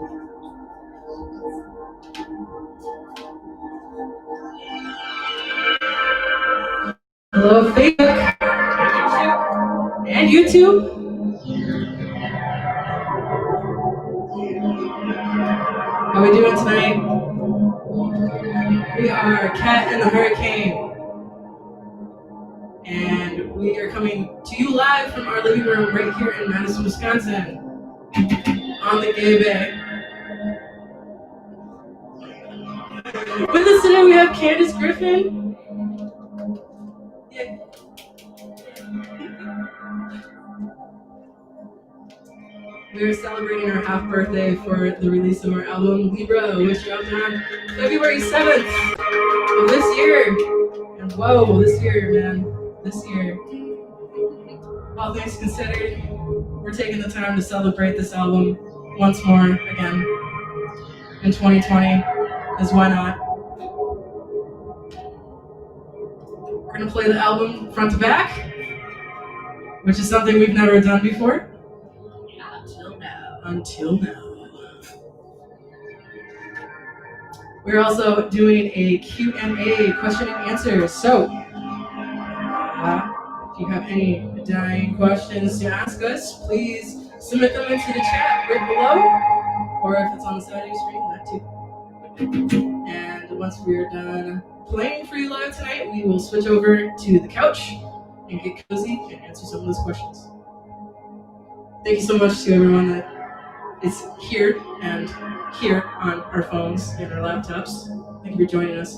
Hello, Facebook and YouTube. How we doing tonight? We are Kat and the Hurricane, and we are coming to you live from our living room right here in Madison, Wisconsin, on the Gay Bay. With us today, we have Candace Griffin. Yeah. We are celebrating our half birthday for the release of our album Libra, which dropped on February 7th of this year. And whoa, this year, man. This year. All things considered, we're taking the time to celebrate this album once more again in 2020, because why not? We're going to play the album front to back, which is something we've never done before. Until now. We're also doing a Q&A, question and answer. So, if you have any dying questions to ask us, please submit them into the chat right below, or if it's on the side of your screen, that too. And once we're done playing for you live tonight, we will switch over to the couch and get cozy and answer some of those questions. Thank you so much to everyone that is here and here on our phones and our laptops. Thank you for joining us.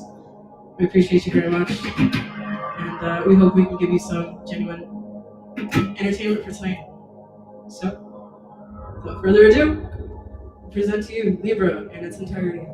We appreciate you very much. And we hope we can give you some genuine entertainment for tonight. So, without further ado, I present to you Libra in its entirety.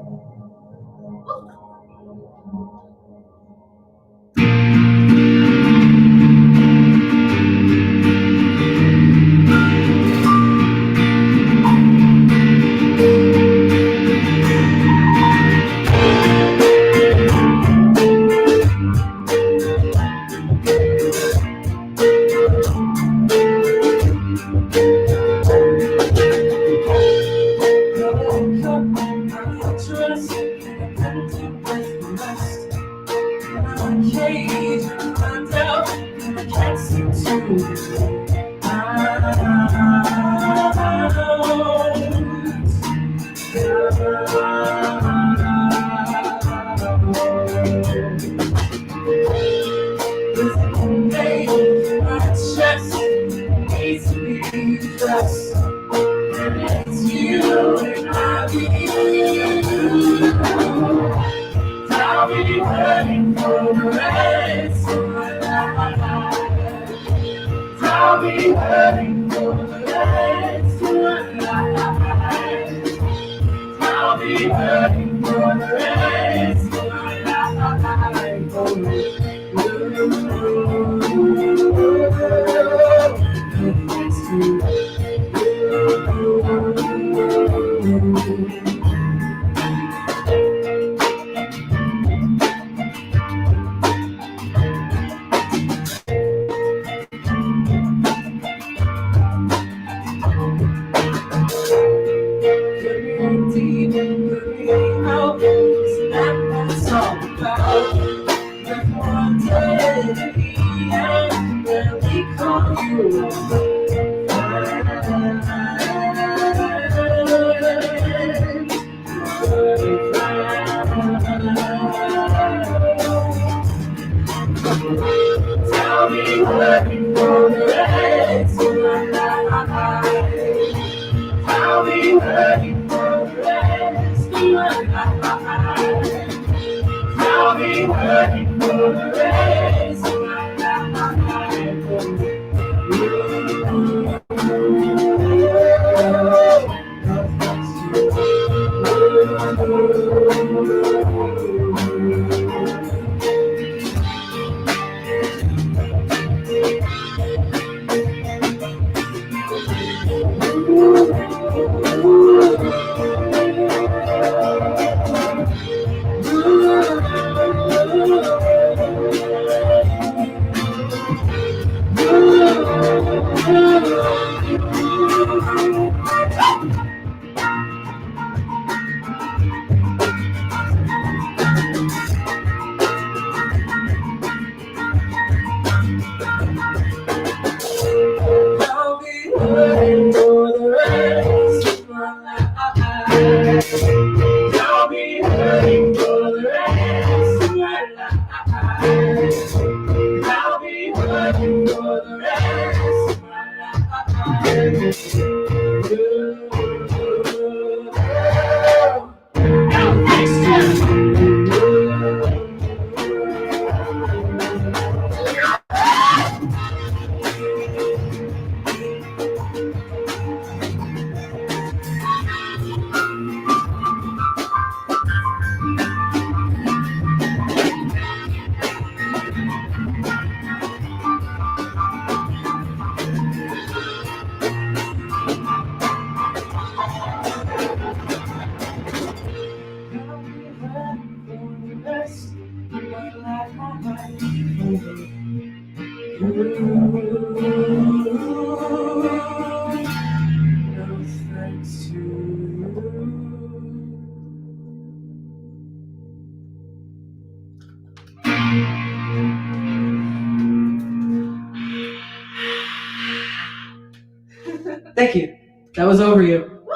Thank you. That was over you. Woo!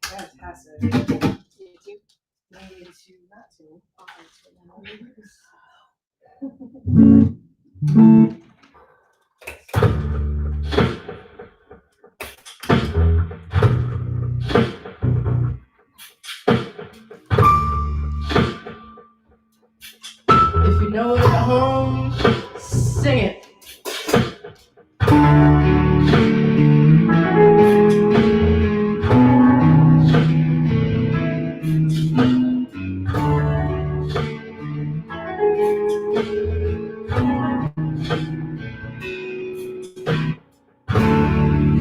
Fantastic. Need to not to. If you know it at home, sing it.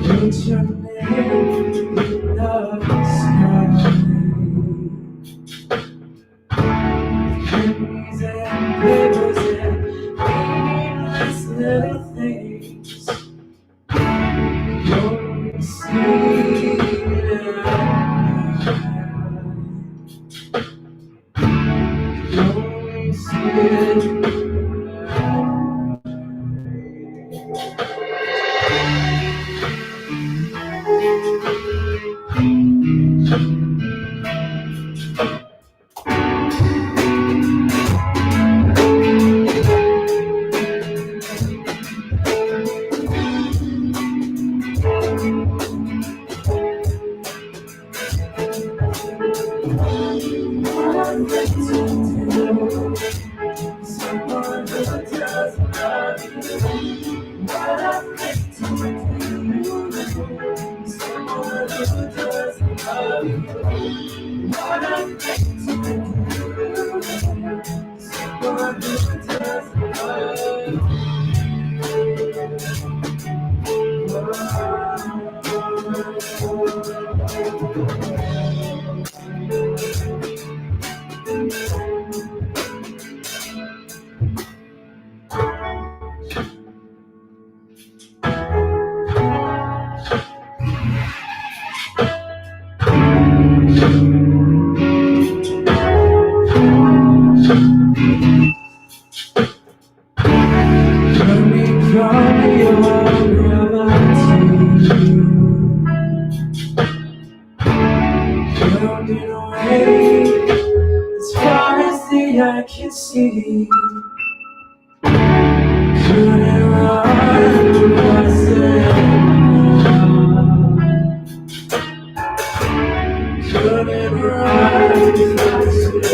Put your name in the sky. Pennies and papers and meaningless little things. Only see it at night. Only see it at night. As far as the eye can see, couldn't run myself. Couldn't run myself.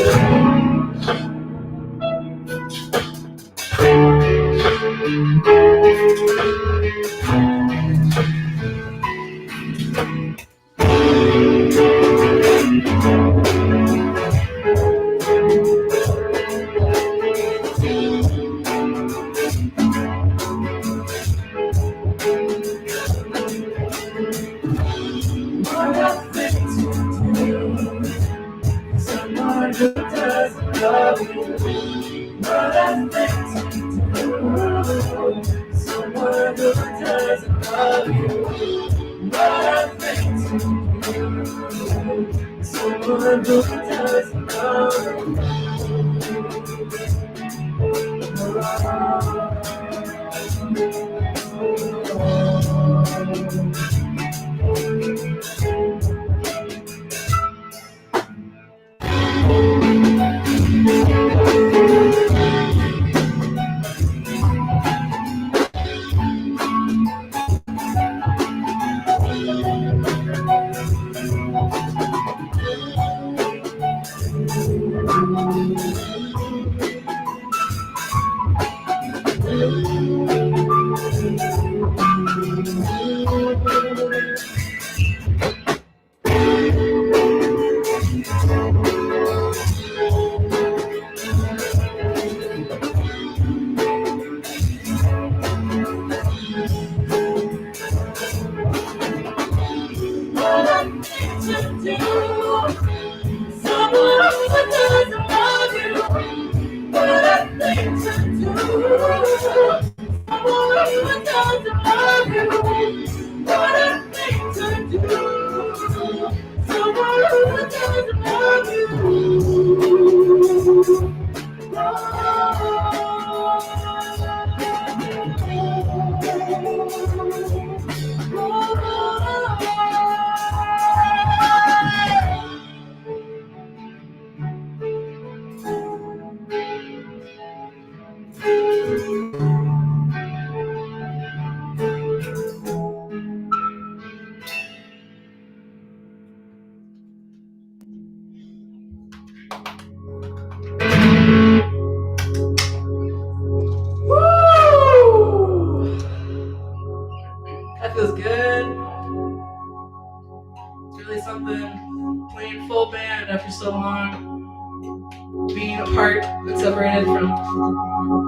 really something. Playing full band after so long. Being apart and separated from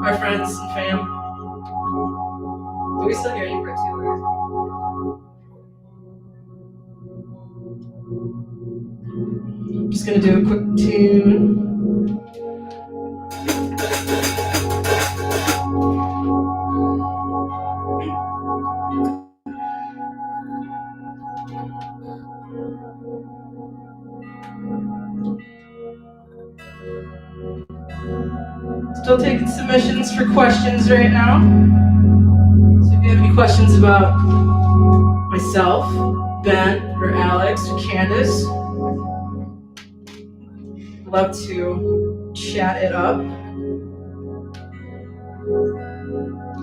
our friends and fam. Are we still hearing for 2 hours? I'm just gonna do a quick tune. Still taking submissions for questions right now. So if you have any questions about myself, Ben, or Alex, or Candace, I'd love to chat it up.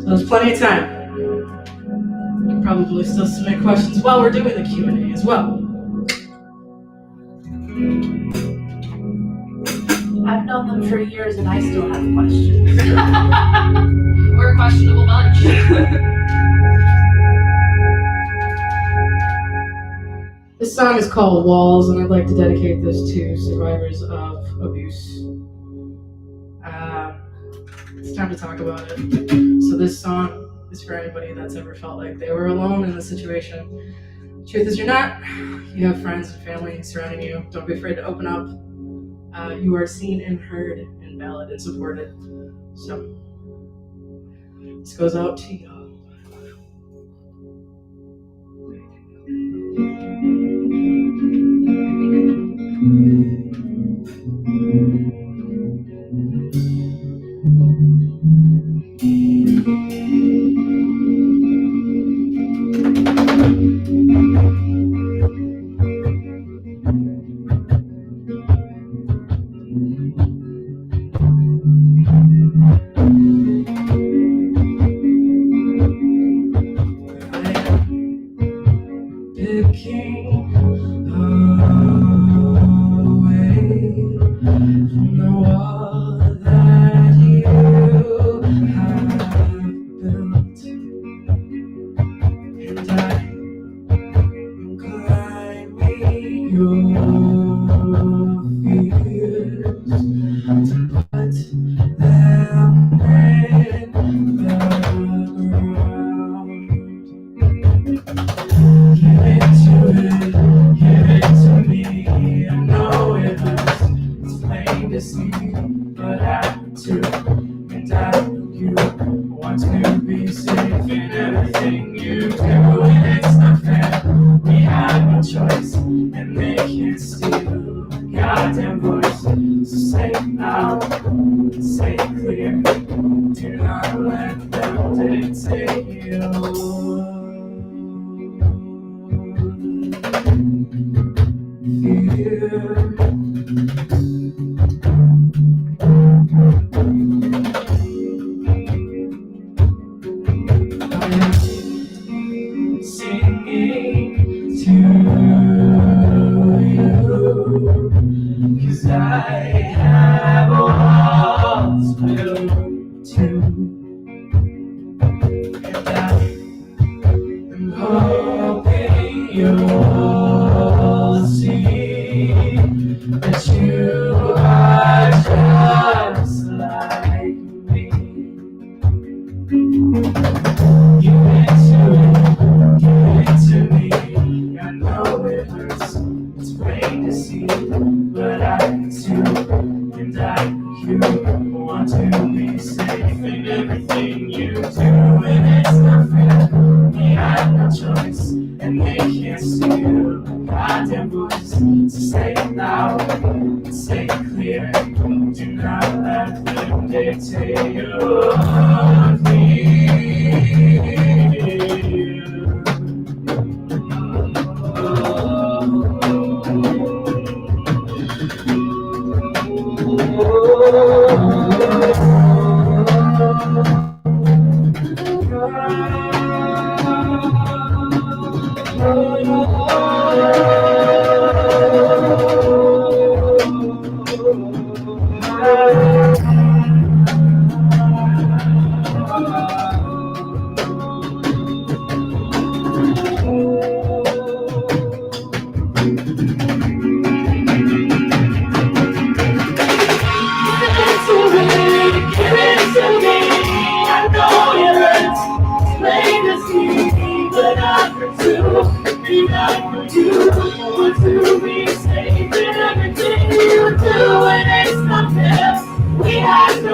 So there's plenty of time. You can probably still submit questions while we're doing the Q&A as well. I've known them for years and I still have questions. We're a questionable bunch. This song is called Walls, and I'd like to dedicate this to survivors of abuse. It's time to talk about it. So this song is for anybody that's ever felt like they were alone in a situation. Truth is, you're not. You have friends and family surrounding you. Don't be afraid to open up. You are seen and heard and valid and supported. So this goes out to you.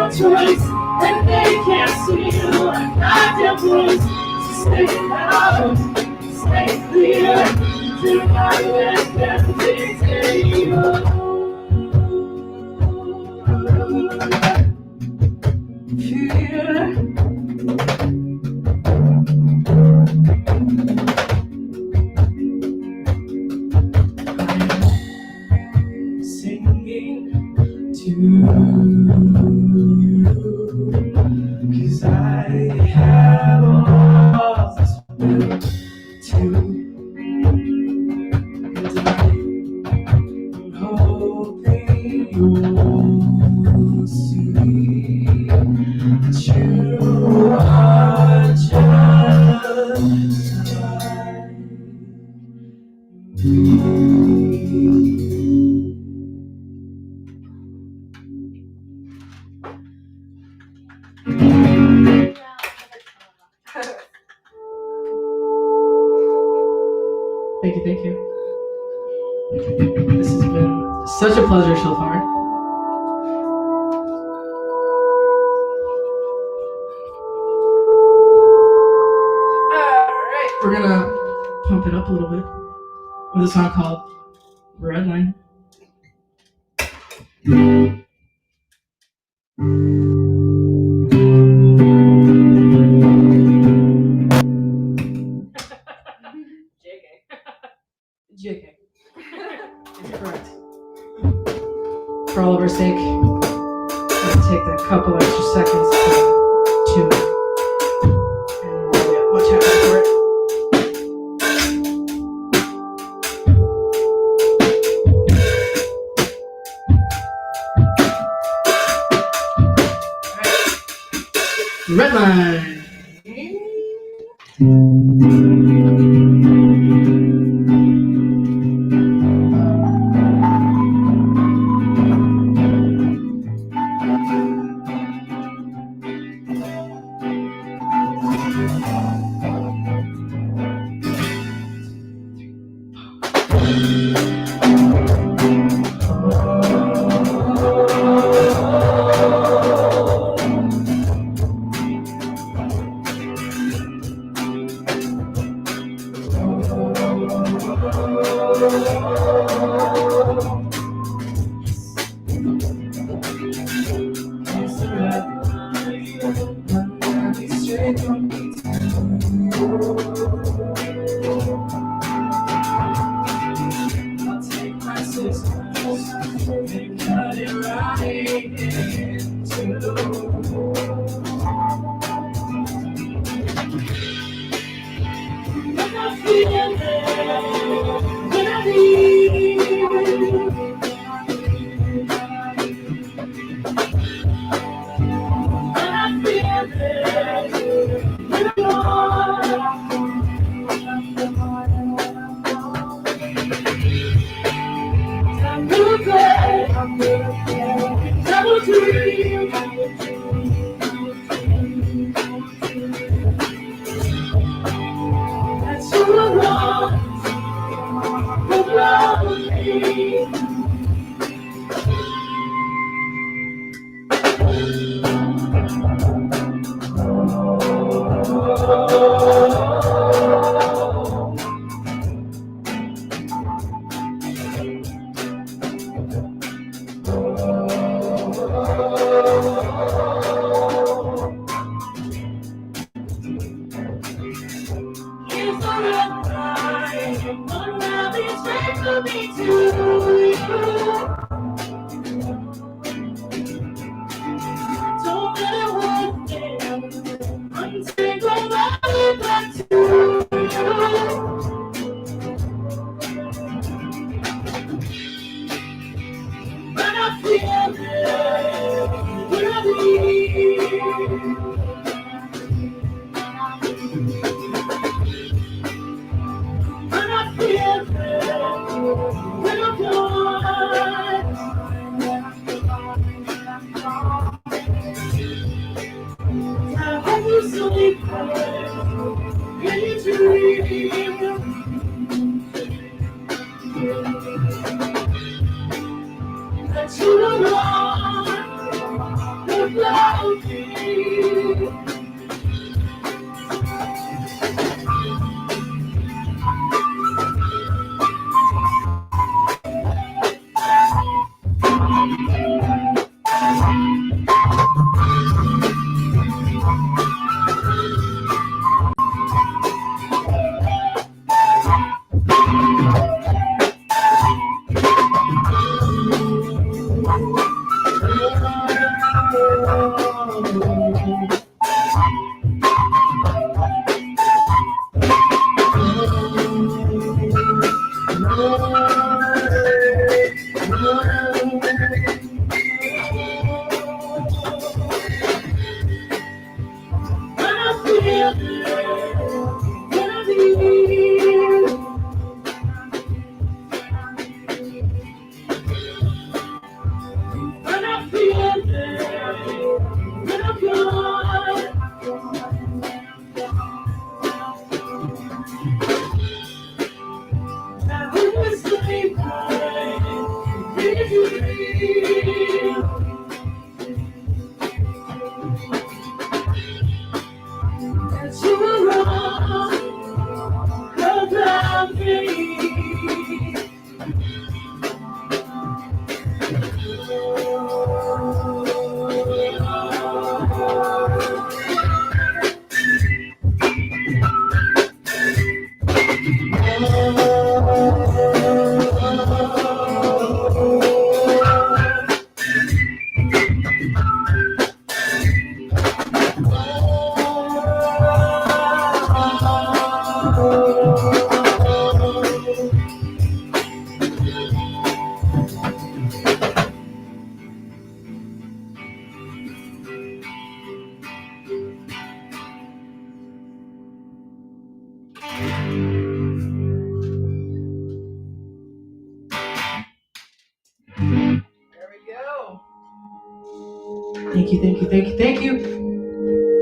Choice, and they can't see you. Goddamn voice, stay loud, stay clear. Do not let them dictate you. Fear. Singing to you, 'cause I have all this will to, and I'm hoping you'll see that you are just like me. Thank you. This has been such a pleasure so far. Alright, we're gonna pump it up a little bit with a song called Red Line. JK. Is correct. For all of our sake, let's take a couple extra seconds to tune it. And we'll get much happier for it. Alright. Red Line. that you alone would love me. Thank you.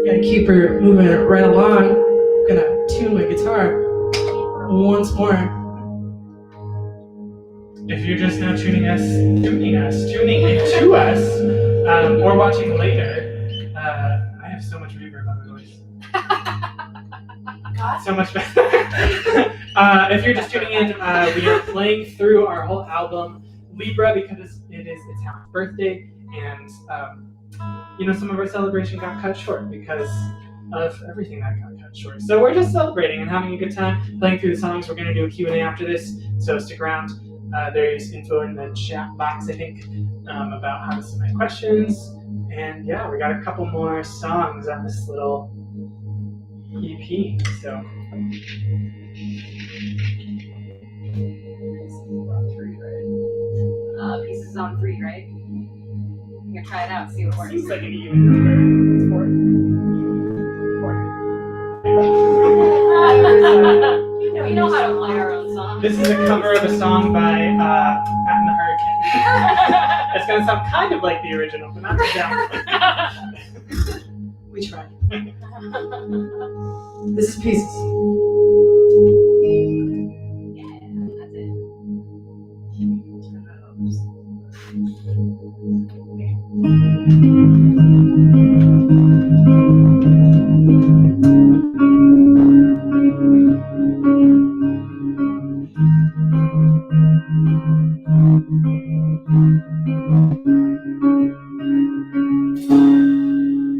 Gotta keep her moving right along. I'm gonna tune my guitar once more. If you're just now tuning into us, or watching later, I have so much reverb on my voice. So much better. If you're just tuning in, we are playing through our whole album, Libra, because it's our birthday, and some of our celebration got cut short because of everything that got cut short. So we're just celebrating and having a good time playing through the songs. We're going to do a Q&A after this, so stick around. There's info in the chat box, I think, about how to submit questions. And yeah, we got a couple more songs on this little EP. So Pieces on 3, right? You can try it out, see what works. Seems like an even number. 4. We know how to play our own songs. This is a cover of a song by Katandthehurricane. It's going to sound kind of like the original, but not exactly. We tried. This is Pieces. Yeah, that's it.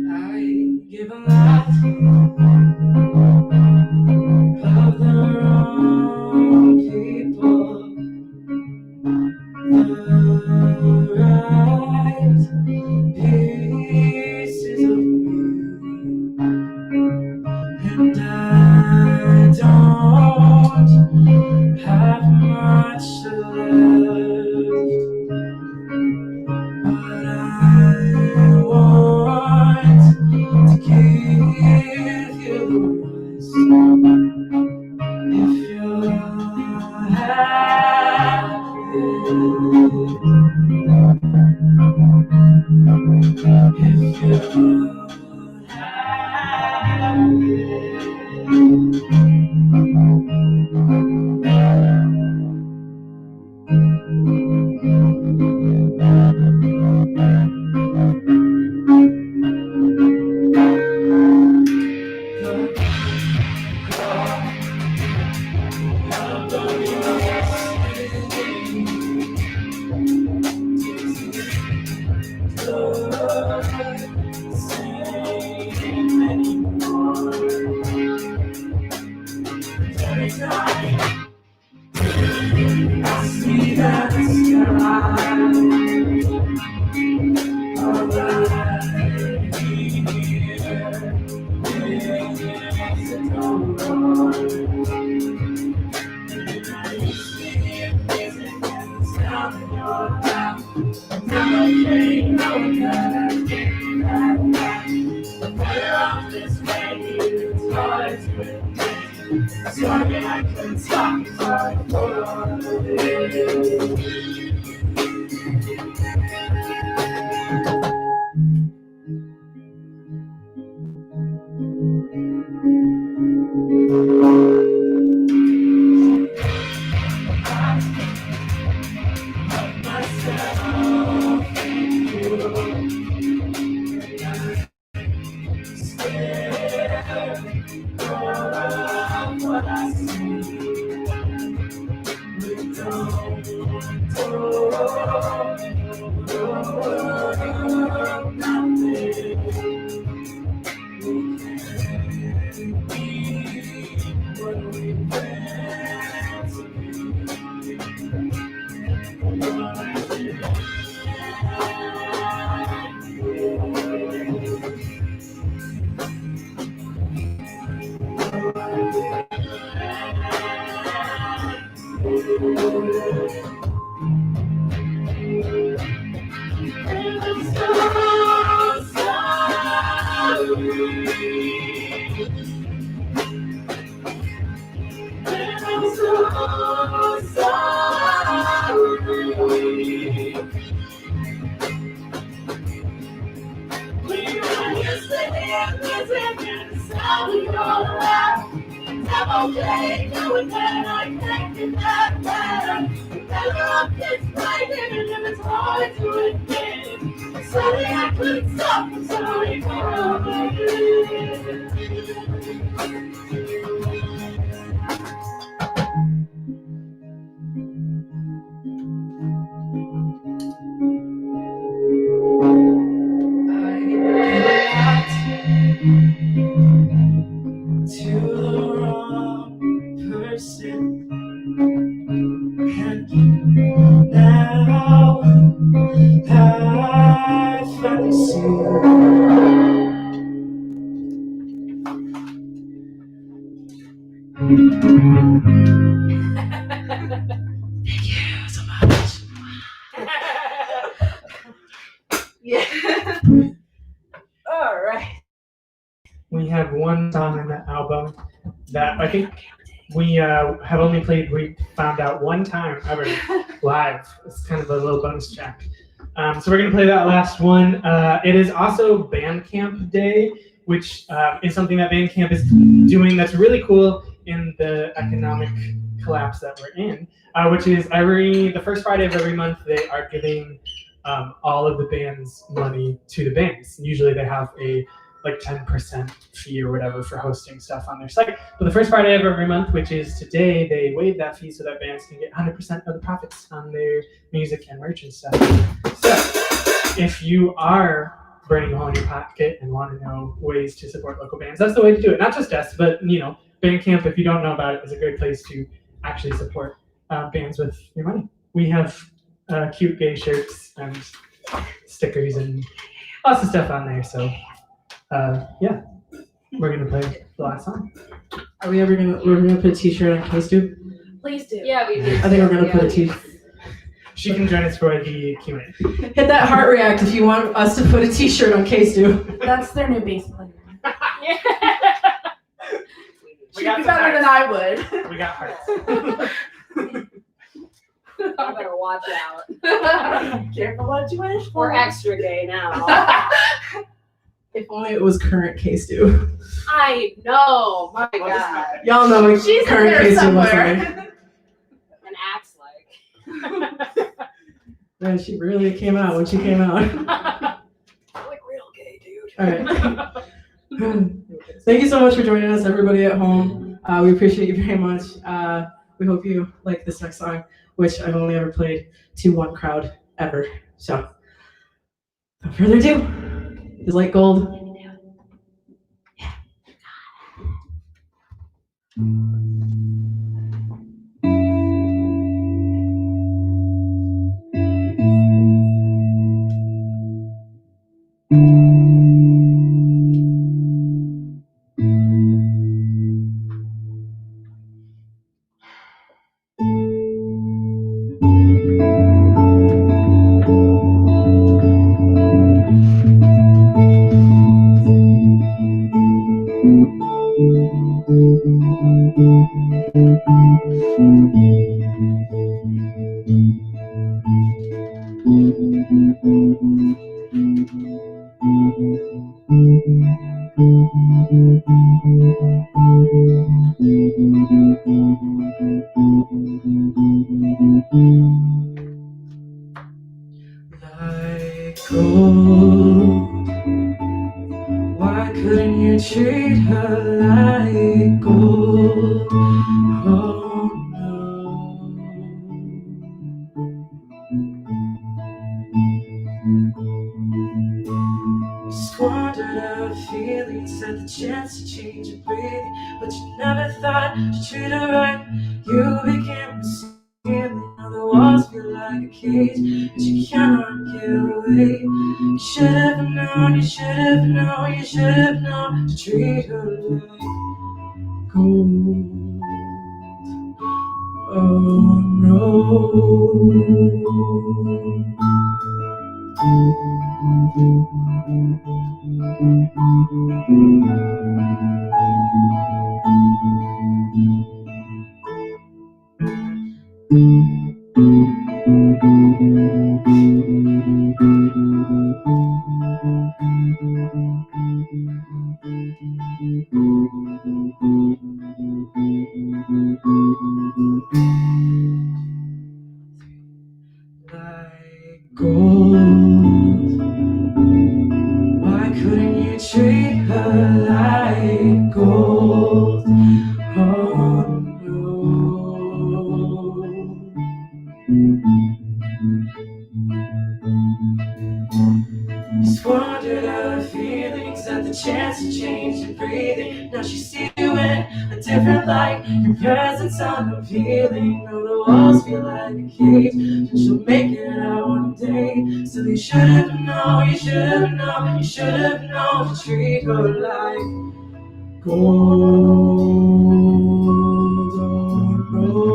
I give a lot of the wrong people the right pieces of me, and I don't have much left, but I want to give you the rest. If you're happy, if you're happy, Every time I see that sky, alright here, it's alright. And I see it missing and the sound in your mouth. Now I can't know that I can't back back. But better off this way, it's hard to admit. Sorry I couldn't stop, so I hold on to it. I'm okay, knowing that I can't get that bad. Better off this way, even if it's hard to admit. I'm sorry I couldn't stop, I'm sorry for all I did. To the wrong person, and now I finally see Thank you so much. Yeah. All right. We have one song in the album that I think we have only played, we found out one time ever live. It's kind of a little bonus track. So we're going to play that last one. It is also Bandcamp Day, which is something that Bandcamp is doing that's really cool in the economic collapse that we're in, which is the first Friday of every month, they are giving all of the band's money to the bands. Usually they have a 10% fee or whatever for hosting stuff on their site. But the first Friday of every month, which is today, they waive that fee so that bands can get 100% of the profits on their music and merch and stuff. So if you are burning a hole in your pocket and want to know ways to support local bands, that's the way to do it. Not just us, but Bandcamp, if you don't know about it, is a great place to actually support bands with your money. We have cute gay shirts and stickers and lots of stuff on there, so yeah, we're gonna play the last song. Are we ever gonna put a t-shirt on Case Do? Please do. Yeah, we do. I think we're gonna put a t-shirt. She can join us for the Q&A. Hit that heart react if you want us to put a t-shirt on Case Do. That's their new bass player. Yeah. She'd be better than I would. We got hearts. I better watch out. Careful what you wish for. We're extra gay now. If only it was current Case Do. I know. My God. Y'all know what She's current in there Case Do looks somewhere. like. And acts like. Man, she really came out when she came out. Like real gay, dude. All right. Thank you so much for joining us, everybody at home. We appreciate you very much. We hope you like this next song, which I've only ever played to one crowd ever. So, without further ado, is Like Gold. Like gold, why couldn't you treat her like gold? Oh no. You squandered our feelings, had the chance to change your breathing, but you never thought to treat her right. You became a ceiling, now the walls feel like a cage that you cannot get away. You should have known, you should have known, you should have known to treat her like gold. Oh no. Like gold, why couldn't you treat her like gold? Oh no. You squandered her feelings, had the chance to change your breathing. Now she sees you in a different light. Your presence unappealing. Now the walls feel like a cage, but you'll make it out one day. So you should have known, you should have known, you should have known to treat her like gold. Oh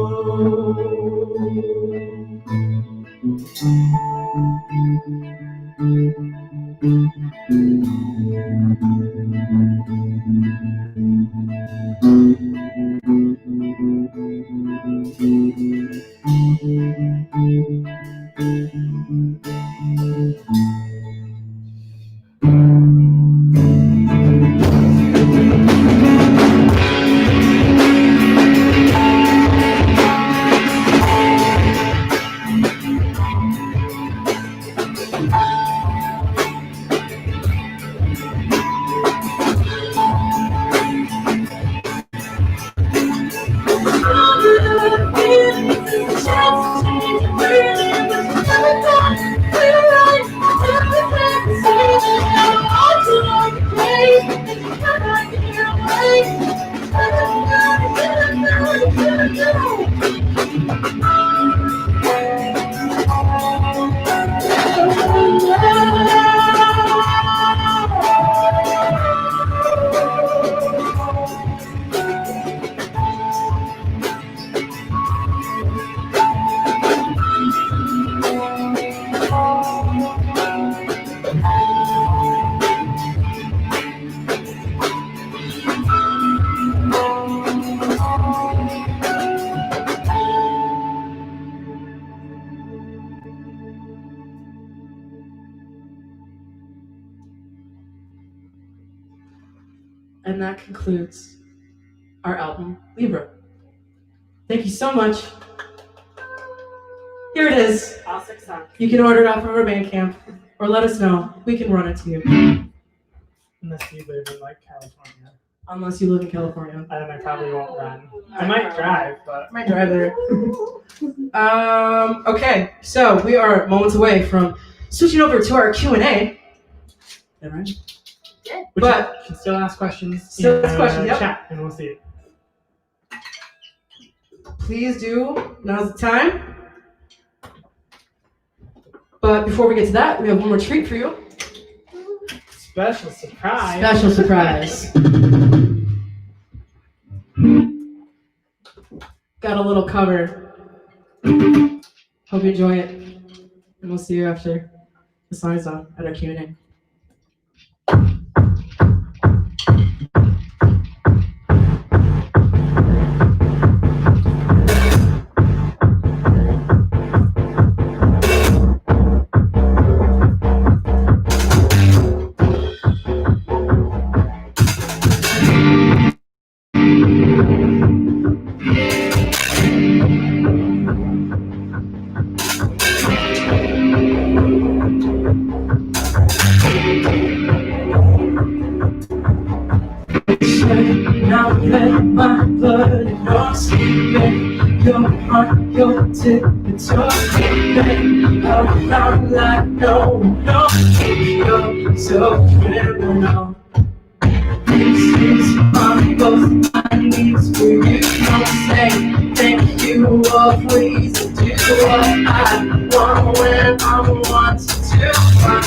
And that concludes our album, Libra. Thank you so much. Here it is. All success. You can order it off of our Bandcamp, or let us know. We can run it to you. Unless you live in like California. Unless you live in California. Then I probably won't run. I might drive, but I might drive there. Okay, so we are moments away from switching over to our Q&A. Is that right? Yeah. But you can still ask questions. Still ask questions, yep. Chat, and we'll see it. please do. Now's the time. But before we get to that, we have one more treat for you. Special surprise. Special surprise. Got a little cover. Hope you enjoy it. And we'll see you after the song is done at our Q&A. Now let my blood and your sleeping, your heart, your tickets, your sleeping, around like no, you're so criminal. This is on both my knees for you. Don't say thank you or please do what I want when I want to do. I'm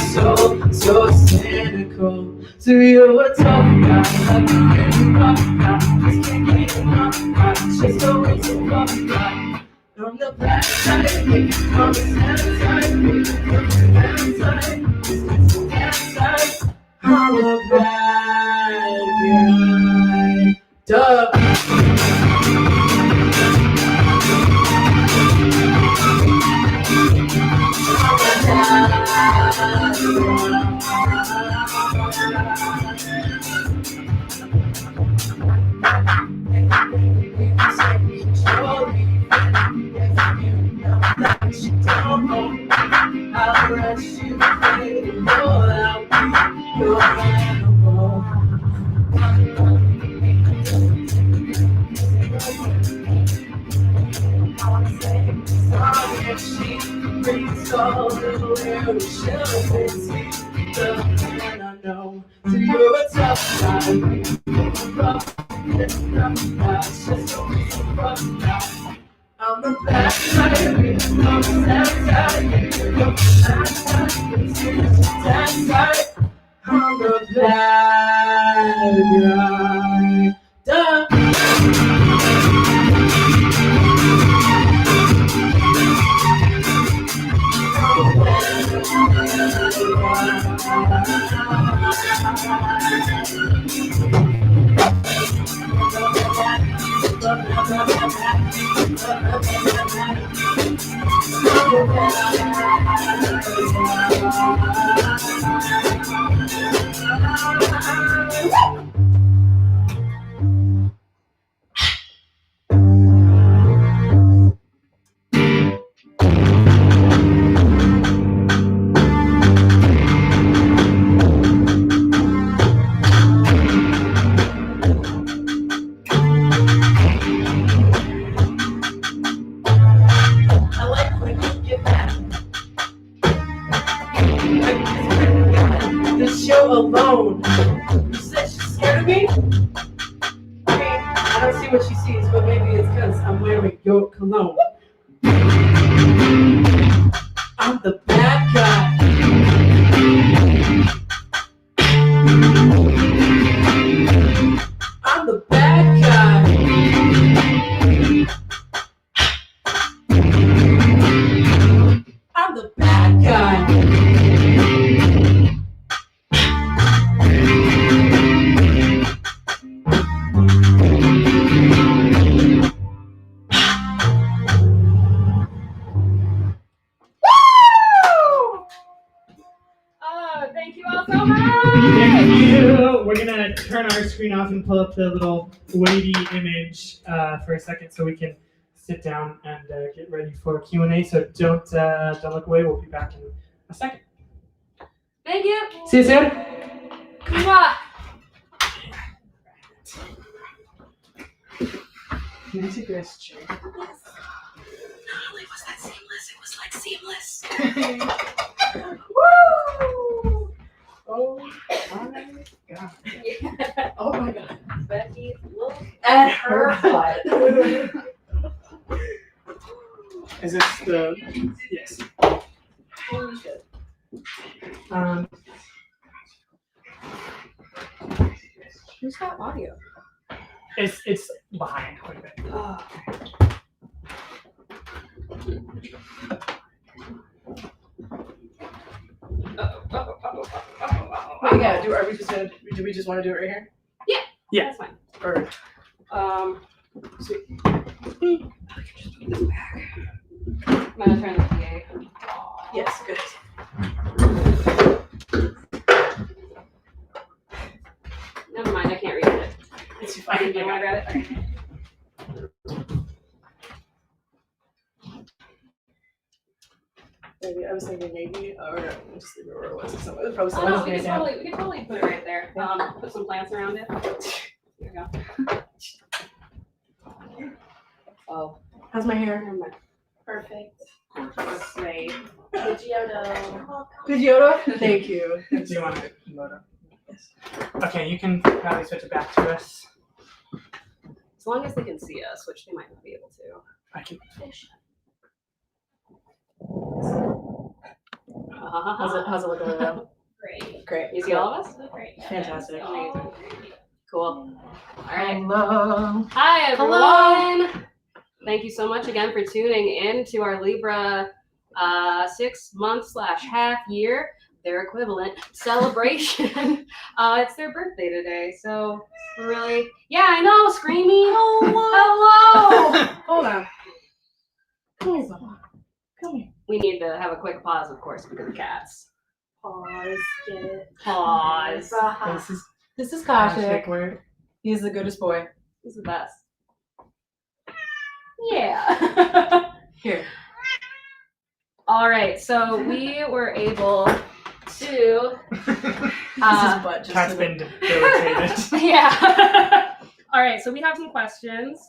so cynical. So you're a tough guy, like a really rough guy. Just can't get enough, I just always a rough guy. On the bad side, on the sad side, on the bad side, on the bad side, I'm a bad guy. Duh. I'll let you fade and roll out your animal. Sorry if she brings all the little shells the man I know. So you're a tough guy, rough guy, just always a rough guy. I'm the bad side, I'm the sad side, I'm the bad side, I'm the bad guy. Duh. Alone. You said she's scared of me? I mean, I don't see what she sees, but maybe it's because I'm wearing your cologne. I'm the bad guy. I'm the bad guy. I'm the bad guy. Thank you all so much. Thank you. We're gonna turn our screen off and pull up the little wavy image for a second so we can sit down and get ready for Q&A. So don't look away. We'll be back in a second. Thank you. See you soon. Mwah. Can I take this chair? Not only was that seamless, it was like seamless. Woo! Oh my god. Yeah. Oh my god. Becky, look And her butt. Is this the yes? Holy shit. Who's got audio? It's behind quite a bit. Oh. Wait, yeah. Do we just want to do it right here? Yeah. That's fine. Or So, I can just put this back. I'm gonna turn the PA. yes, good. Never mind, I can't read it. It's I fine. didn't want to grab it. Okay. Maybe I was thinking maybe, or just leave it where it was. So it was probably Oh, someone no, else we gonna can totally put it right there. Put some plants around it. There we go. Oh, How's my hair? never mind. Perfect. Great. Pidgeotto. Pidgeotto? Thank you. Do you want to load up? Yes. Okay, you can probably switch it back to us. As long as they can see us, which they might not be able to. I can. How's it looking right now? Great. Great. You see all of us? Great. Fantastic. Amazing. Cool. All right. Hello. Hi, everyone. Hello. Thank you so much again for tuning in to our Libra 6 month / half year, their equivalent celebration. It's their birthday today, so we're really, yeah, I know, screaming. Hello. Hold on. Come here, Papa. Come here. We need to have a quick pause, of course, because of cats. Pause. Get it. Pause. This is Hashtag Kashik. word. He's the goodest boy. He's the best. Yeah. Here. All right, so we were able to. This is butt. Just Cat's to- been debilitated. Yeah. All right, so we have some questions.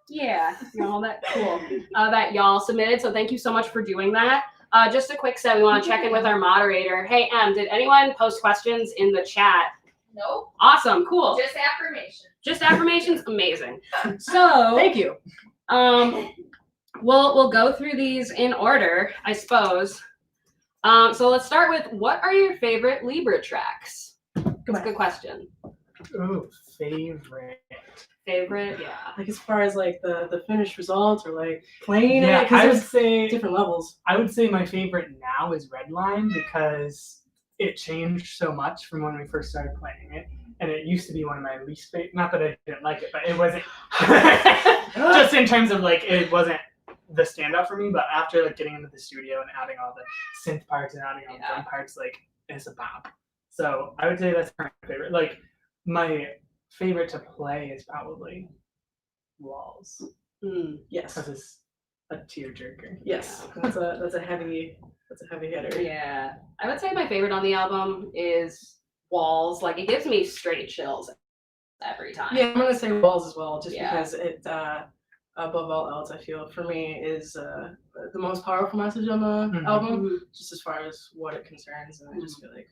Yeah, you know, that cool. That y'all submitted. So thank you so much for doing that. Just a quick set. We want to check in with our moderator. Hey, did anyone post questions in the chat? Nope. Awesome, cool. Just affirmation. Just affirmations, amazing. So Thank you. we'll go through these in order, I suppose. So let's start with, what are your favorite Libra tracks? That's a good question. Ooh, favorite. Favorite, yeah. Like as far as like the finished results or like playing it, Yeah, because I would there's say different levels. I would say my favorite now is Redline because it changed so much from when we first started playing it, and it used to be one of my least favorite. Not that I didn't like it, but it wasn't just in terms of like it wasn't the standout for me. But after like getting into the studio and adding all the synth parts and adding all the drum parts, like it's a bop. So I would say that's my favorite. Like my favorite to play is probably Walls Yes. because it's a tearjerker. Yes. That's a heavy hitter. Yeah. I would say my favorite on the album is Walls. Like, it gives me straight chills every time. Yeah, I'm gonna say Walls as well, just Yeah. because it above all else, I feel for me is the most powerful message on the album, Mhm. just as far as what it concerns, and I just feel like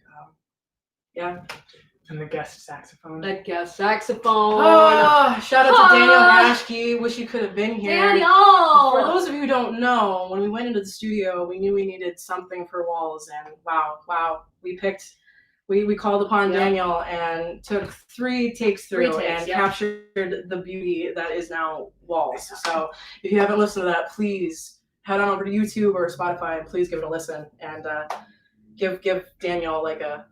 yeah. And the guest saxophone. The guest saxophone. Oh, shout out to Daniel Ah. Hashke. Wish you could have been here. Daniel! For those of you who don't know, when we went into the studio, we knew we needed something for Walls, and wow, we called upon Yep. Daniel and took 3 takes through Three takes, and yep. captured the beauty that is now Walls. So if you haven't listened to that, please head on over to YouTube or Spotify and please give it a listen and give Daniel like a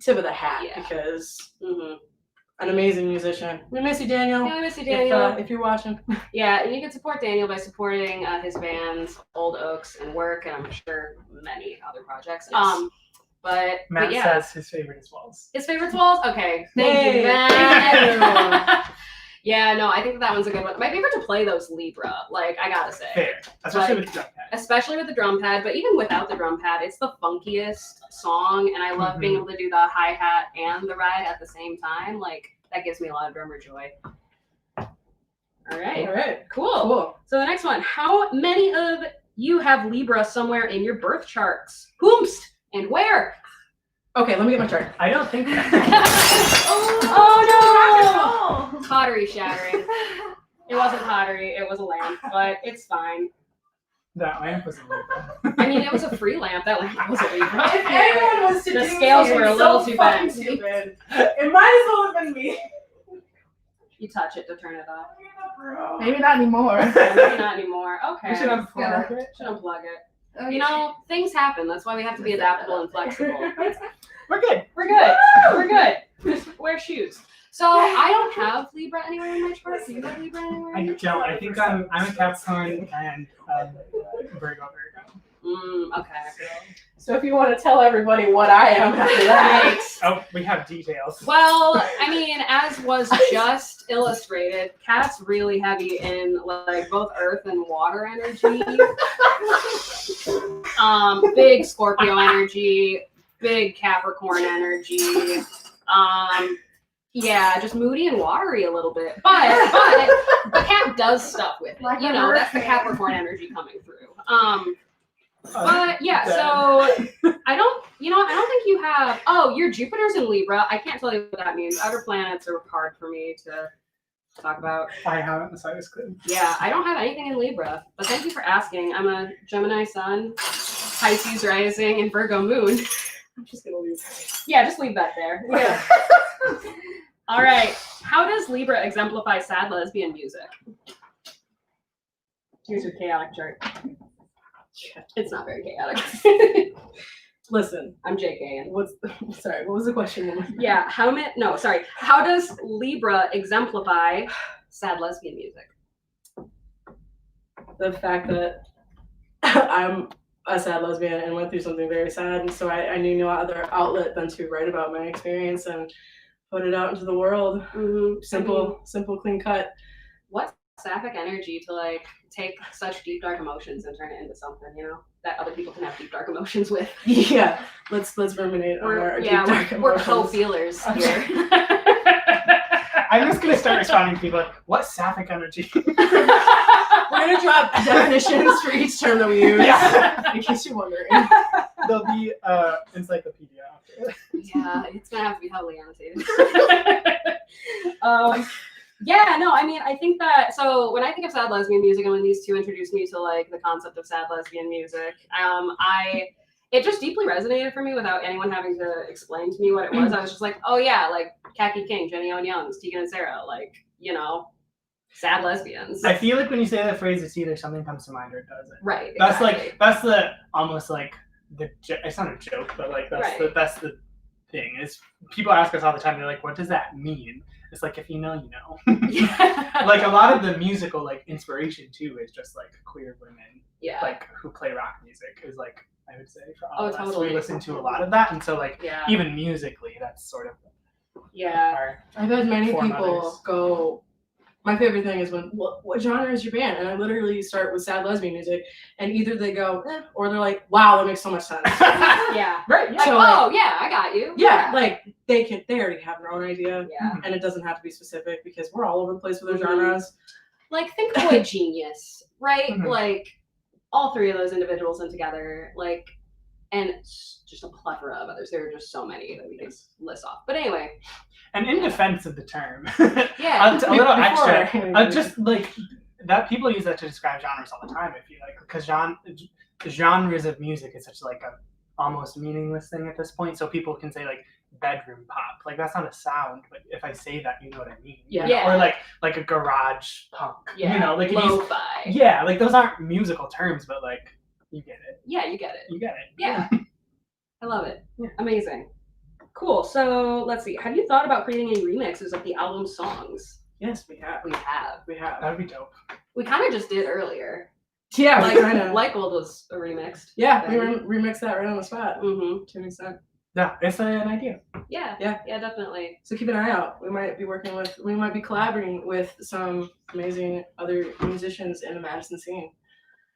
tip of the hat, Yeah. because an amazing musician. We miss you, Daniel. Yeah, I miss you, Daniel. If you're watching. Yeah, and you can support Daniel by supporting his bands, Old Oaks and Work, and I'm sure many other projects. Yes. But Matt yeah. says his favorite is Walls. His favorite's Walls? Okay. Thank Yay, you, thank Ben. Yeah, no, I think that one's a good one. My favorite to play those Libra, like I gotta say. Fair, especially Like, with the drum pad. Especially with the drum pad, but even without the drum pad, it's the funkiest song, and I love being able to do the hi-hat and the ride at the same time. Like, that gives me a lot of drummer joy. All right. All right. Cool. Cool. So the next one, how many of you have Libra somewhere in your birth charts? Whomst and where? Okay, let me get my chart. I don't think Oh no! Pottery shattering. It wasn't pottery, it was a lamp, but it's fine. that lamp was a Libra. I mean, it was a free lamp. That lamp wasn't Libra. If anyone was to The do scales something were a little so too fucking bent. stupid, it might as well have been me. You touch it to turn it off. Maybe not anymore. Maybe not anymore. Okay. We should unplug it. Should unplug it. You know, things happen. That's why we have to be adaptable and flexible. We're good. We're good. We're good. Just wear shoes. So I don't have Libra anywhere in my chart. Do you have Libra anywhere? I don't. I think I'm a Capricorn and Virgo. Okay. So if you want to tell everybody what I am after that. Thanks. Oh, we have details. Well, I mean, as was just illustrated, Kat's really heavy in like both earth and water energy. Big Scorpio energy, big Capricorn energy. Yeah, just moody and watery a little bit. But Kat does stuff with it. Like You a know, that's the hurricane. Capricorn energy coming through. But yeah, so I don't think you have. Oh, your Jupiter's in Libra. I can't tell you what that means. Other planets are hard for me to talk about. I haven't the slightest clue. Yeah, I don't have anything in Libra, but thank you for asking. I'm a Gemini sun, Pisces rising, and Virgo moon. I'm just gonna leave. Yeah, just leave that there. Yeah. All right. How does Libra exemplify sad lesbian music? Here's your chaotic chart. It's not very chaotic. Listen, I'm JKing. what was the question? Yeah, how does Libra exemplify sad lesbian music? The fact that I'm a sad lesbian and went through something very sad, and so I knew no other outlet than to write about my experience and put it out into the world. Simple, clean cut. What sapphic energy to like take such deep dark emotions and turn it into something, you know, that other people can have deep dark emotions with. Yeah, let's ruminate on our deep dark We're emotions. co-feelers here. I'm just gonna start responding to people like, what sapphic energy? We're gonna drop definitions for each term that we use, Yeah. in case you're wondering. There'll be encyclopedia after. Yeah, it's gonna have to be heavily annotated. Yeah, no, I mean, I think that, so when I think of sad lesbian music and when these two introduced me to like the concept of sad lesbian music, it just deeply resonated for me without anyone having to explain to me what it was. I was just like, oh yeah, like Khaki King, Jenny Owen Youngs, Tegan and Sarah, like, you know, sad lesbians. I feel like when you say that phrase, it's either something comes to mind or it doesn't. Right. That's exactly. that's the almost like it's not a joke, but like that's the thing is people ask us all the time. They're like, what does that mean? It's like, if you know, you know. Yeah. Like a lot of the musical like inspiration too is just like queer women, Yeah. like who play rock music is like, I would say for all of us, totally. we listen to a lot of that, and so like Yeah. even musically, that's sort of Yeah. our I've had many Form people others. go, my favorite thing is when, what genre is your band? And I literally start with sad lesbian music, and either they go, or they're like, wow, that makes so much sense. Yeah. right. Like, So, oh yeah, I got you. Yeah, like they already have their own idea, Yeah. and it doesn't have to be specific because we're all over the place with our Mhm. genres. Like, think Boy Genius, right? Mhm. Like, all three of those individuals in together, like, and just a plethora of others. There are just so many that we can list off. But anyway, And in defense of the term, yeah. a little Before- extra, just like that, people use that to describe genres all the time. I feel like because genres of music is such like a almost meaningless thing at this point. So people can say like bedroom pop, like that's not a sound, but if I say that, you know what I mean. Yeah. You know? Yeah. Or like a garage punk. Yeah. You know, like if you, Lo-fi. yeah, like those aren't musical terms, but like you get it. Yeah, you get it. You get it. Yeah. I love it. Yeah. Amazing. Cool. So let's see. Have you thought about creating any remixes of the album songs? Yes, we have. We have. We have. That'd be dope. We kind of just did earlier. Yeah, Like, we kind of. Like Gold was a remixed. Yeah, we remixed that right on the spot Mm-hmm. to an extent. Yeah, it's an idea. Yeah, definitely. So keep an eye out. We might be collaborating with some amazing other musicians in the Madison scene.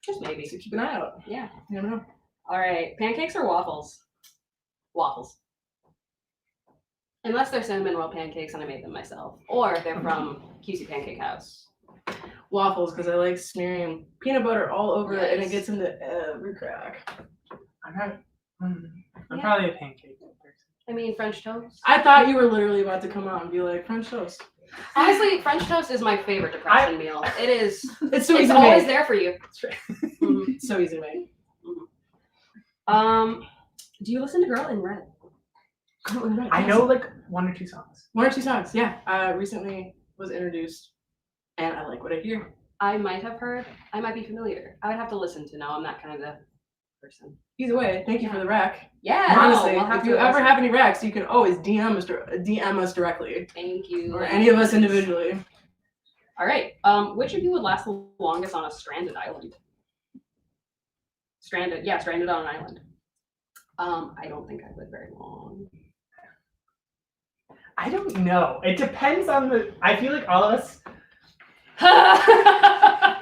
Just maybe. So keep an eye out. Yeah. You never know. All right, pancakes or waffles? Waffles. Unless they're cinnamon roll pancakes and I made them myself, or they're from QC Pancake House. Waffles, because I like smearing peanut butter all over it, and it Yes. gets into every crack. I'm probably a pancake person. I mean, French toast. I thought you were literally about to come out and be like, French toast. Honestly, French toast is my favorite depression meal. It is. It's so easy It's to always make. there for you. Mhm. It's so easy to make. Do you listen to Girl in Red? I know like 1 or 2 songs. 1 or 2 songs, yeah. Recently was introduced, and I like what I hear. I might have heard. I might be familiar. I would have to listen to know. I'm that kind of the person. Either way, thank you for the rec. Yeah. Honestly, we'll have if to you ever listen. have any recs, you can always DM us directly, Thank you. or any of us individually. All right. Which of you would last the longest on a stranded island? Stranded on an island. I don't think I would very long. I don't know. It depends on the. I feel like all of us.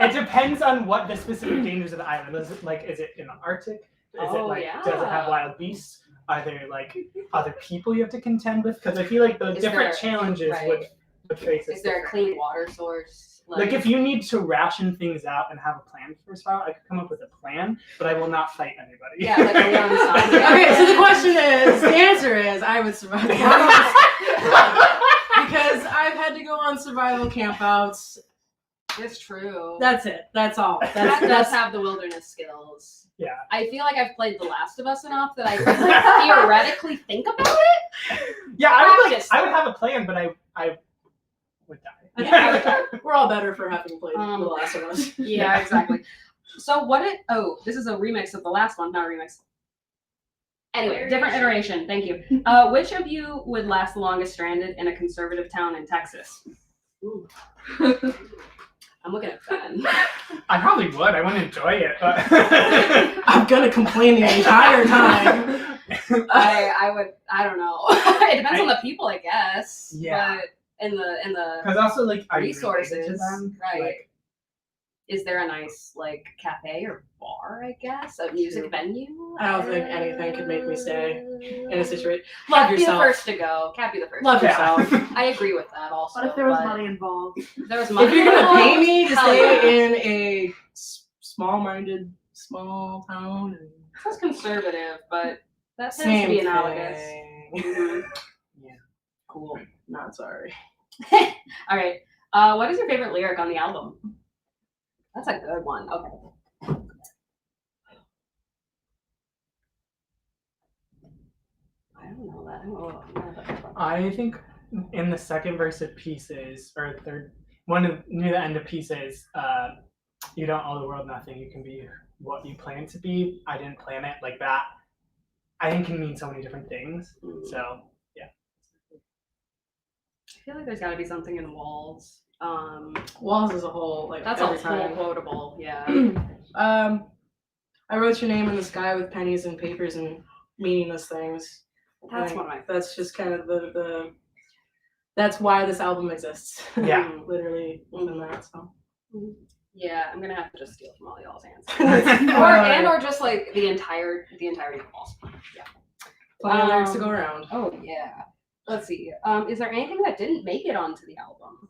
It depends on what the specific dangers of the island is. Is it in the Arctic? Does it have wild beasts? Are there like other people you have to contend with? Because I feel like the Is different there- challenges right. would face us. Is there a differently. clean water source? Like if you need to ration things out and have a plan for a while, I could come up with a plan, but I will not fight anybody. Yeah, like a Leon song. Okay, so the answer is, I would survive. Because I've had to go on survival campouts. It's true. That's it. That's all. That does have the wilderness skills. Yeah. I feel like I've played The Last of Us enough that I can like, theoretically think about it. Yeah, Practice. I would have a plan, but I would die. Yeah, we're all better for having played The Last of Us. Yeah, exactly. So this is a remix of the last one, not a remix. Anyway, different iteration. Thank you. Which of you would last the longest stranded in a conservative town in Texas? Ooh. I'm looking at Ben. I probably would. I wouldn't enjoy it, but I'm gonna complain the entire time. I would. I don't know. It depends on the people, I guess. Yeah. But in the because also like are you resources, related to them? right? Like, is there a nice like cafe or bar? I guess a music True. venue. I don't think anything could make me stay in a situation. Love Can't be the yourself. first to go. Can't be the first. Love to go. yourself. I agree with that. Also, What if there was but money involved? if there was money. If you're gonna pay involved, me to hell stay yeah. in a small-minded small town, That's conservative, but that tends to same be analogous. thing. Mhm. yeah. Cool. Not sorry. All right. What is your favorite lyric on the album? That's a good one. Okay. I don't know that. I think in the second verse of Pieces, or third near the end of Pieces, you don't owe the world nothing. You can be what you plan to be. I didn't plan it like that. I think can mean so many different things. So yeah. I feel like there's got to be something in Walls. Walls as a whole, like That's every a whole time. quotable. Yeah. I wrote your name in the sky with pennies and papers and meaningless things. That's Like, one of my. That's just kind of the. That's why this album exists. Yeah. Literally within that. So. Yeah, I'm gonna have to just steal from all y'all's answers, or just like the entirety of Walls. Yeah. Plenty of lyrics to go around. Oh yeah. Let's see. Is there anything that didn't make it onto the album?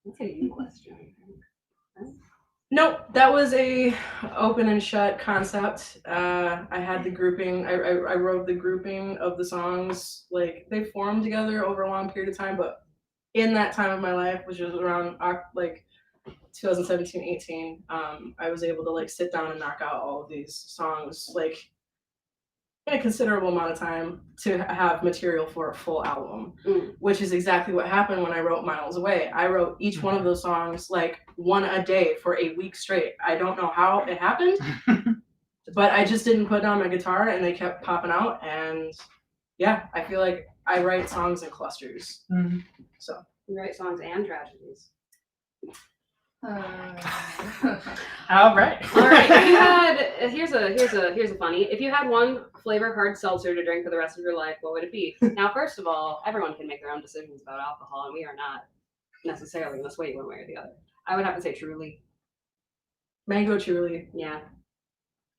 That's a you question. Nope, that was a open and shut concept. I had the grouping. I wrote the grouping of the songs. Like they formed together over a long period of time, but in that time of my life, which was around like 2017, 18, I was able to like sit down and knock out all of these songs like in a considerable amount of time to have material for a full album, which is exactly what happened when I wrote Miles Away. I wrote each one of those songs like one a day for a week straight. I don't know how it happened, but I just didn't put down my guitar and they kept popping out. And yeah, I feel like I write songs in clusters. Mm-hmm. So You write songs and tragedies. All right. All right. If you had here's a funny. If you had one flavor hard seltzer to drink for the rest of your life, what would it be? Now, first of all, everyone can make their own decisions about alcohol, and we are not necessarily going to sway one way or the other. I would have to say Truly. Mango Truly. Yeah.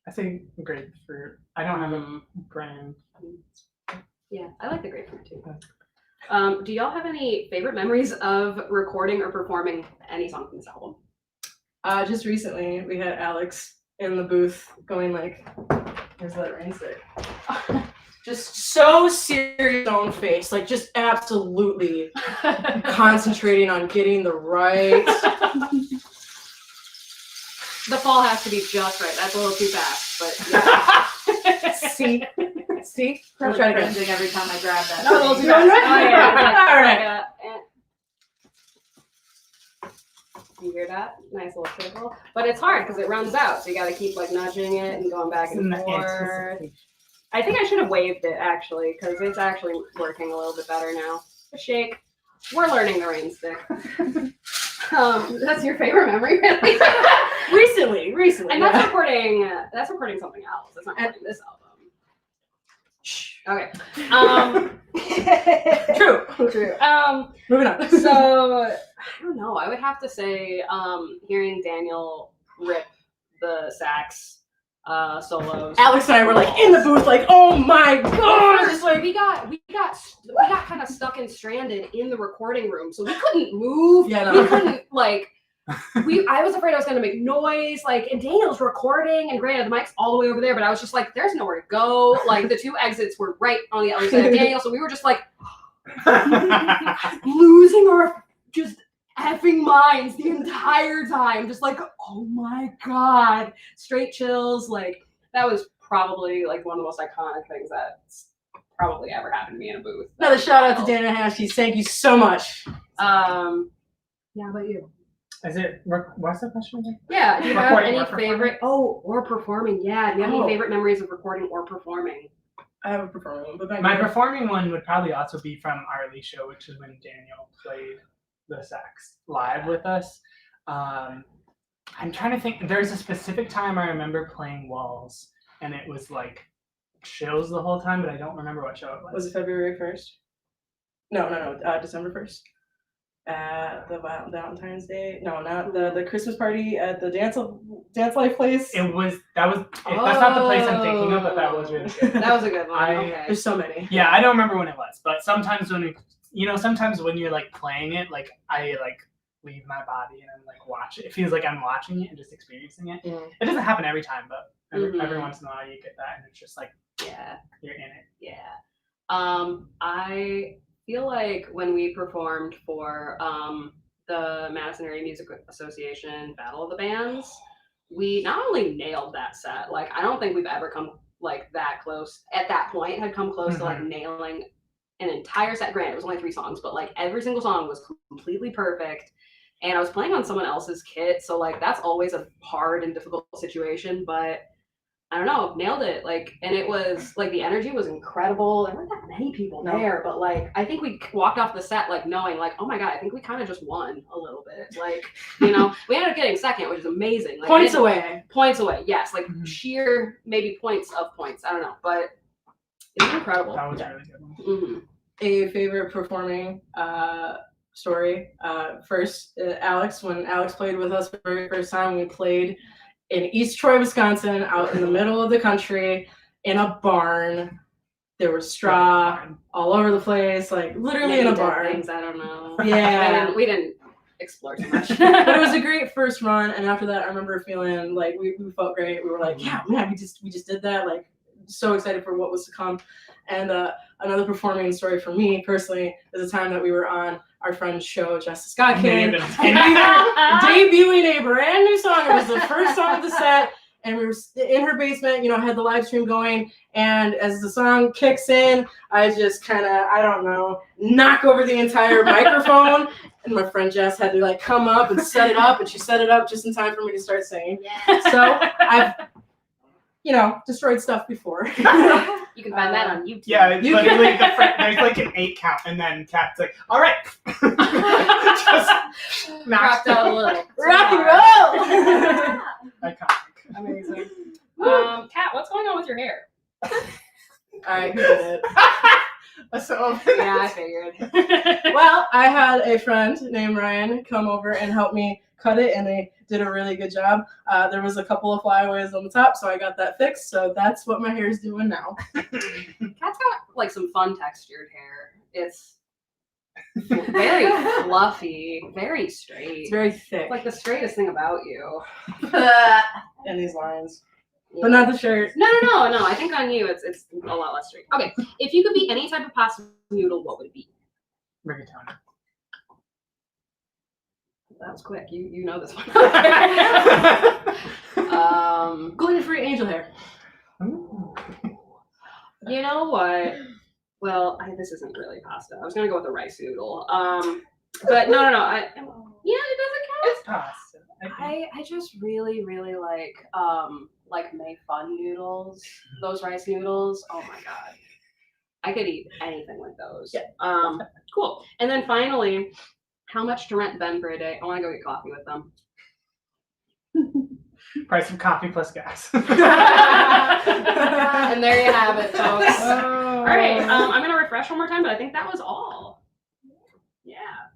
I think grapefruit. I don't have a brand. Yeah, I like the grapefruit too. Do y'all have any favorite memories of recording or performing any song from this album? Just recently, we had Alex in the booth going like, "Here's that rain stick." Just so serious on face, like just absolutely concentrating on getting the right. The fall has to be just right. That's a little too fast, but yeah. See. I'm I'll try it again. cringing every time I grab that. No, those thing. are good. Oh, yeah. All right. You hear that? Nice little tickle. But it's hard because it runs out, so you got to keep like nudging it and going back and forth. I think I should have waved it actually because it's actually working a little bit better now. A shake. We're learning the rain stick. That's your favorite memory, really? Recently. And that's recording. That's recording something else. That's not recording this album. Okay. True. Moving on. So I don't know. I would have to say, hearing Daniel rip the sax solos. Alex and I were like in the booth, like, "Oh my god!" First, like, we got kind of stuck and stranded in the recording room, so we couldn't move. Yeah, no. We couldn't like. I was afraid I was going to make noise, like, and Daniel's recording, and granted, the mic's all the way over there, but I was just like, there's nowhere to go. Like, the two exits were right on the other side of Daniel, so we were just like losing our just effing minds the entire time, just like, oh my god, straight chills. Like, that was probably like one of the most iconic things that's probably ever happened to me in a booth. Another shout out to Daniel Hashkeys. Thank you so much. Yeah, how about you? Is it? What's the question again? Yeah, do you have Recording any or performing? favorite? Oh, or performing. Yeah, do you have any favorite memories of recording or performing? I have a performing one, but My performing one would probably also be from our release show, which is when Daniel played the sax live with us. I'm trying to think. There's a specific time I remember playing Walls, and it was like chills the whole time, but I don't remember what show it was. Was it February 1st? No, December 1st. At the Valentine's Day. No, not the Christmas party at the Dance Life place. That's not the place I'm thinking of, but that was really good. That was a good one. Okay. There's so many. Yeah, I don't remember when it was, but sometimes sometimes when you're like playing it, like I like leave my body and I'm like watch it. It feels like I'm watching it and just experiencing it. Mm. It doesn't happen every time, but every once in a while you get that, and it's just like you're in it. Yeah. I feel like when we performed for the Madison Area Music Association Battle of the Bands, we not only nailed that set, like I don't think we've ever come like that close at that point, had come close to like nailing an entire set. Granted, it was only 3 songs, but like every single song was completely perfect. And I was playing on someone else's kit, so like that's always a hard and difficult situation, but I don't know, nailed it. Like, and it was like the energy was incredible. There weren't that many people there, but like I think we walked off the set like knowing like, oh my god, I think we kind of just won a little bit. Like, we ended up getting second, which is amazing. Like, Points away, yes, like sheer maybe points of points. I don't know, but it was incredible. That was a really good one. Mm-hmm. A favorite performing story. First, Alex, when Alex played with us for the very first time, we played in East Troy, Wisconsin, out in the middle of the country, in a barn. There was straw all over the place, like literally in a barn. Things, I don't know. Yeah. We didn't explore too much. But it was a great first run, and after that, I remember feeling like we felt great. We were like, yeah, man, we just did that. Like, so excited for what was to come. And another performing story for me personally is the time that we were on our friend's show, Justice Scott King, and we were debuting a brand new song. It was the first song of the set, and we were in her basement, had the live stream going, and as the song kicks in, I just kind of, I don't know, knock over the entire microphone, and my friend Jess had to like come up and set it up, and she set it up just in time for me to start singing. Yeah. So I've, destroyed stuff before. You can find that on YouTube. Yeah, it's literally there's like an 8 count, and then Kat's like, all right. Just Rocked out a little. Rock and roll! iconic. Amazing. Kat, what's going on with your hair? Alright, who did it? So, Yeah, I figured. Well, I had a friend named Ryan come over and help me cut it, and they did a really good job. There was a couple of flyaways on the top, so I got that fixed. So that's what my hair is doing now. Kat's got like some fun textured hair. It's very fluffy, very straight. It's very thick. Like the straightest thing about you. And these lines. But not the shirt. No. I think on you, it's a lot less straight. Okay, if you could be any type of pasta noodle, what would it be? rigatoni. That was quick. You know this one. Gluten-free angel hair. You know what? Well, this isn't really pasta. I was gonna go with a rice noodle. But no. It doesn't count. It's pasta. I just really like Mei Fun noodles. Those rice noodles. Oh my god. I could eat anything with those. Yeah. Cool. And then finally, how much to rent Ben for a day? I want to go get coffee with them. Price of coffee plus gas. And there you have it, folks. Oh. All right. I'm gonna refresh one more time, but I think that was all. Yeah.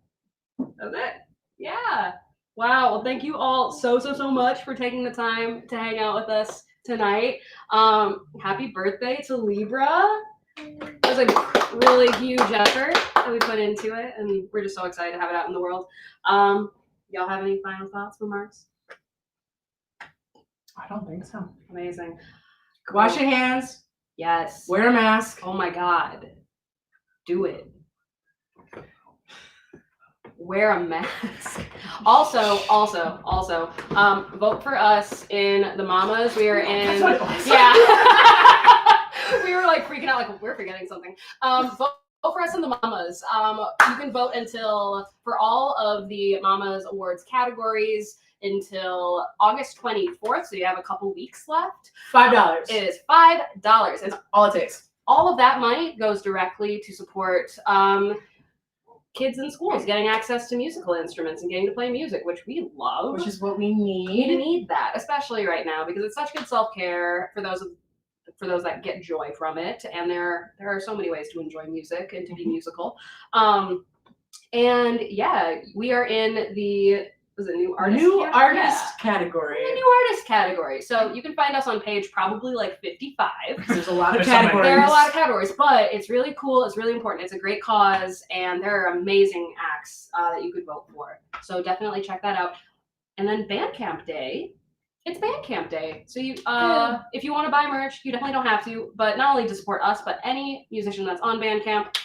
That was it. Yeah. Wow. Well, thank you all so much for taking the time to hang out with us tonight. Happy birthday to Libra. It was a really huge effort that we put into it, and we're just so excited to have it out in the world. Y'all have any final thoughts, remarks? I don't think so. Amazing. Wash your hands. Yes. Wear a mask. Oh my God. Do it. Wear a mask. Also, vote for us in the Mamas. We are in. Yeah. We were like freaking out, like we're forgetting something. Vote for us in the Mamas. You can vote for all of the Mamas Awards categories until August 24th. So you have a couple weeks left. $5. It is $5. And All it takes. all of that money goes directly to support kids in schools getting access to musical instruments and getting to play music, which we love. Which is what we We need. need that, especially right now, because it's such good self-care for those that get joy from it. And there are so many ways to enjoy music and to be musical. And yeah, we are in the new artist category. The new artist category. So you can find us on page probably like 55. There's a lot of There's so many. categories. There are a lot of categories, but it's really cool. It's really important. It's a great cause, and there are amazing acts that you could vote for. So definitely check that out. And then Bandcamp Day. It's Bandcamp Day. So you, if you want to buy merch, you definitely don't have to. But not only to support us, but any musician that's on Bandcamp,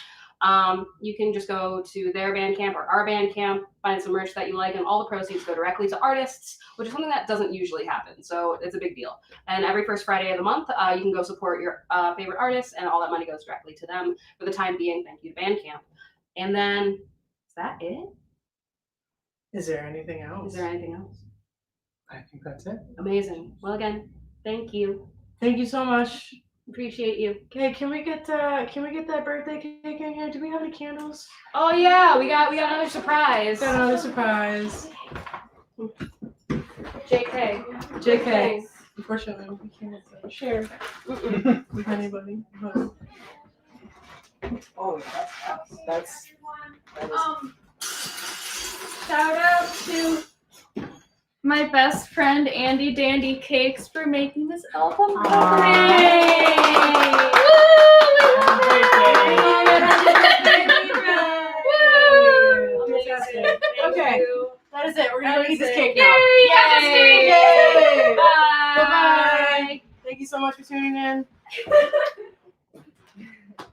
you can just go to their Bandcamp or our Bandcamp, find some merch that you like, and all the proceeds go directly to artists, which is something that doesn't usually happen. So it's a big deal. And every first Friday of the month, you can go support your favorite artists, and all that money goes directly to them. For the time being, thank you to Bandcamp. And then, is that it? Is there anything else? Is there anything else? I think that's it. Amazing. Well, again, thank you. Thank you so much. Appreciate you. Okay, can we get that birthday cake in here? Do we have any candles? Oh yeah, we got another surprise. Got another surprise. JK. JK. Unfortunately, we can't share with anybody. But... Oh, that is... Shout out to my best friend Andy Dandy Cakes for making this album cover. Okay, that is it. We're gonna go eat this cake now. Yay! Yay! Bye. Bye-bye. Thank you so much for tuning in.